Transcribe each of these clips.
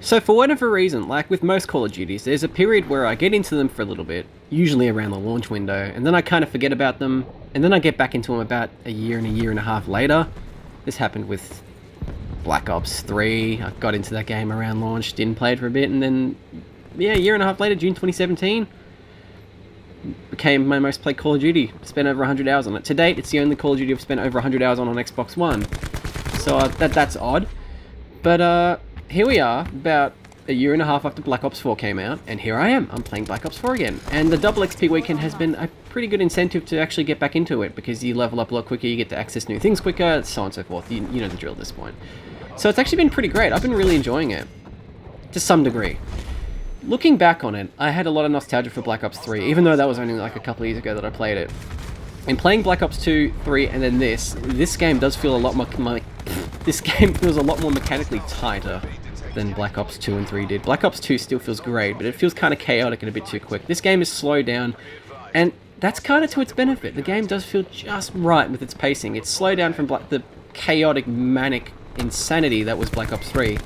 So for whatever reason, like with most Call of Duties, there's a period where I get into them for a little bit, usually around the launch window, and then I kind of forget about them, and then I get back into them about a year and a half later. This happened with Black Ops 3. I got into that game around launch, didn't play it for a bit, and then, yeah, a year and a half later, June 2017, became my most played Call of Duty. Spent over 100 hours on it. To date, it's the only Call of Duty I've spent over 100 hours on Xbox One. So that's odd. But here we are, about a year and a half after Black Ops 4 came out, and here I am. I'm playing Black Ops 4 again. And the double XP weekend has been a pretty good incentive to actually get back into it, because you level up a lot quicker, you get to access new things quicker, so on and so forth. You know the drill at this point. So it's actually been pretty great. I've been really enjoying it, to some degree. Looking back on it, I had a lot of nostalgia for Black Ops 3, even though that was only like a couple of years ago that I played it. And playing Black Ops 2, 3, and then this game does feel a lot more... This game feels a lot more mechanically tighter than Black Ops 2 and 3 did. Black Ops 2 still feels great, but it feels kind of chaotic and a bit too quick. This game is slowed down, and that's kind of to its benefit. The game does feel just right with its pacing. It's slowed down from the chaotic, manic insanity that was Black Ops 3.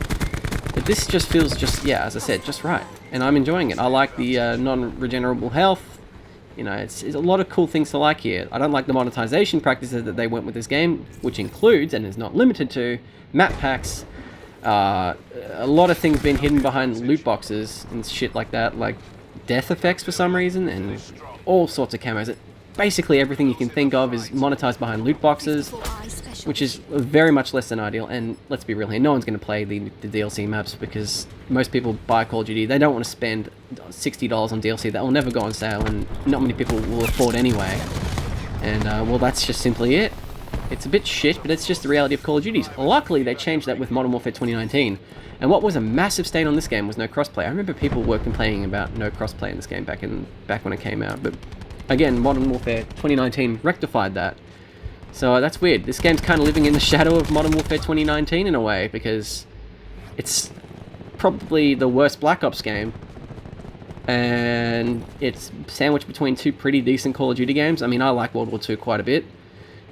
But this just feels yeah, as I said, just right. And I'm enjoying it. I like the non-regenerable health. You know, it's a lot of cool things to like here. I don't like the monetization practices that they went with this game, which includes, and is not limited to, map packs, a lot of things being hidden behind loot boxes and shit like that, like death effects for some reason, and all sorts of camos. Basically everything you can think of is monetized behind loot boxes, which is very much less than ideal. And let's be real here, no one's going to play the DLC maps, because most people buy Call of Duty, they don't want to spend $60 on DLC that will never go on sale, and not many people will afford anyway. And well, that's just simply it. It's a bit shit, but it's just the reality of Call of Duty. Luckily, they changed that with Modern Warfare 2019. And what was a massive stain on this game was no crossplay. I remember people were complaining about no crossplay in this game back when it came out. But again, Modern Warfare 2019 rectified that. So that's weird. This game's kind of living in the shadow of Modern Warfare 2019 in a way, because it's probably the worst Black Ops game, and it's sandwiched between two pretty decent Call of Duty games. I mean, I like World War II quite a bit,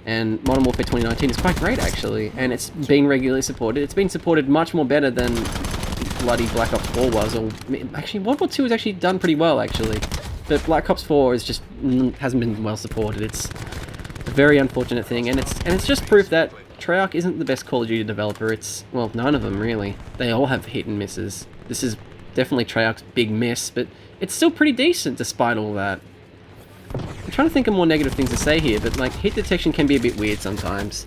and Modern Warfare 2019 is quite great actually, and it's being regularly supported. It's been supported much more better than bloody Black Ops 4 was, or actually World War II was actually done pretty well actually, but Black Ops 4 is just hasn't been well supported. It's a very unfortunate thing, and it's just proof that Treyarch isn't the best Call of Duty developer. It's, well, none of them really. They all have hit and misses. This is definitely Treyarch's big miss, but it's still pretty decent despite all that. I'm trying to think of more negative things to say here, but like hit detection can be a bit weird sometimes.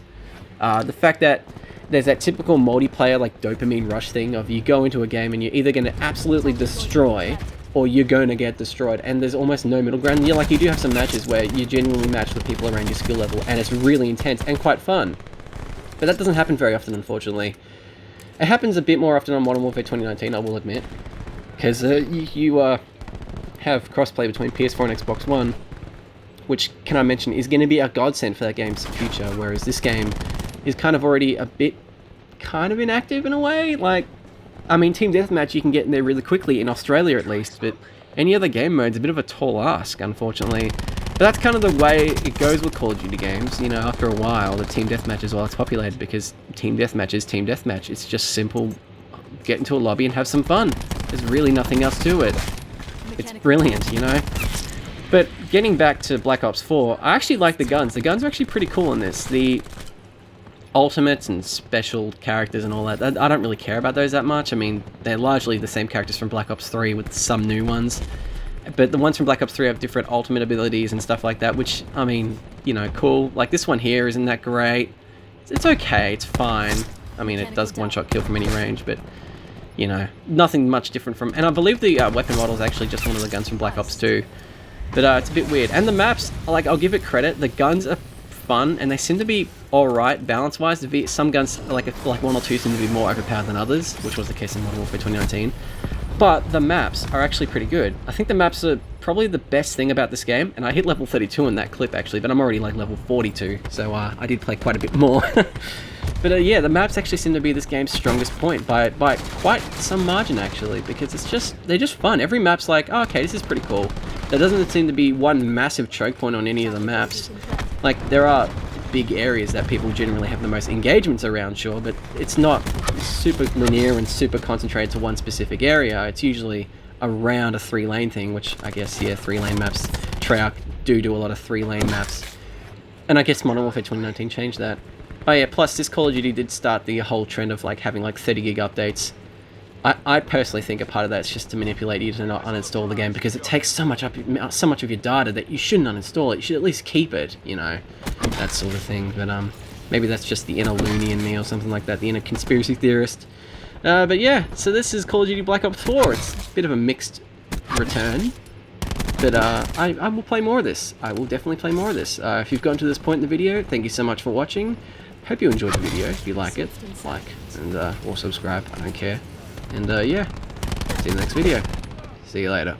The fact that there's that typical multiplayer like dopamine rush thing of you go into a game and you're either going to absolutely destroy or you're going to get destroyed, and there's almost no middle ground. You do have some matches where you genuinely match with people around your skill level, and it's really intense and quite fun. But that doesn't happen very often, unfortunately. It happens a bit more often on Modern Warfare 2019, I will admit, because you have crossplay between PS4 and Xbox One, which, can I mention, is going to be a godsend for that game's future, whereas this game is kind of already a bit kind of inactive in a way. Like, I mean, Team Deathmatch you can get in there really quickly, in Australia at least, but any other game mode's a bit of a tall ask, unfortunately. But that's kind of the way it goes with Call of Duty games. You know, after a while, the Team Deathmatch is, well, it's populated because Team Deathmatch is Team Deathmatch. It's just simple, get into a lobby and have some fun. There's really nothing else to it. It's brilliant, you know? But getting back to Black Ops 4, I actually like the guns. The guns are actually pretty cool in this. The ultimates and special characters and all that, I don't really care about those that much. I mean, they're largely the same characters from Black Ops 3 with some new ones. But the ones from Black Ops 3 have different ultimate abilities and stuff like that, which, I mean, you know, cool. Like this one here isn't that great. It's okay, it's fine. I mean, it does one-shot kill from any range, but, you know, nothing much different from... And I believe the weapon model is actually just one of the guns from Black Ops 2. But it's a bit weird. And the maps, like, I'll give it credit, the guns are fun, and they seem to be alright balance-wise. Some guns, like one or two, seem to be more overpowered than others, which was the case in Modern Warfare 2019. But the maps are actually pretty good. I think the maps are probably the best thing about this game, and I hit level 32 in that clip actually, but I'm already like level 42, so I did play quite a bit more. But yeah, the maps actually seem to be this game's strongest point by quite some margin actually, because they're just fun. Every map's like, oh, okay, this is pretty cool. There doesn't seem to be one massive choke point on any of the maps. Like, there are big areas that people generally have the most engagements around, sure, but it's not super linear and super concentrated to one specific area. It's usually around a 3-lane thing, which I guess, yeah, 3-lane maps, Treyarch do a lot of 3-lane maps. And I guess Modern Warfare 2019 changed that. Oh yeah, plus this Call of Duty did start the whole trend of like having like 30 gig updates. I personally think a part of that is just to manipulate you to not uninstall the game, because it takes so much of your data that you shouldn't uninstall it. You should at least keep it, you know, that sort of thing. But maybe that's just the inner loony in me or something like that, the inner conspiracy theorist. But yeah, so this is Call of Duty Black Ops 4. It's a bit of a mixed return, but I will play more of this. I will definitely play more of this. If you've gotten to this point in the video, thank you so much for watching. Hope you enjoyed the video. If you like it, like, and or subscribe, I don't care. And yeah, see you in the next video. See you later.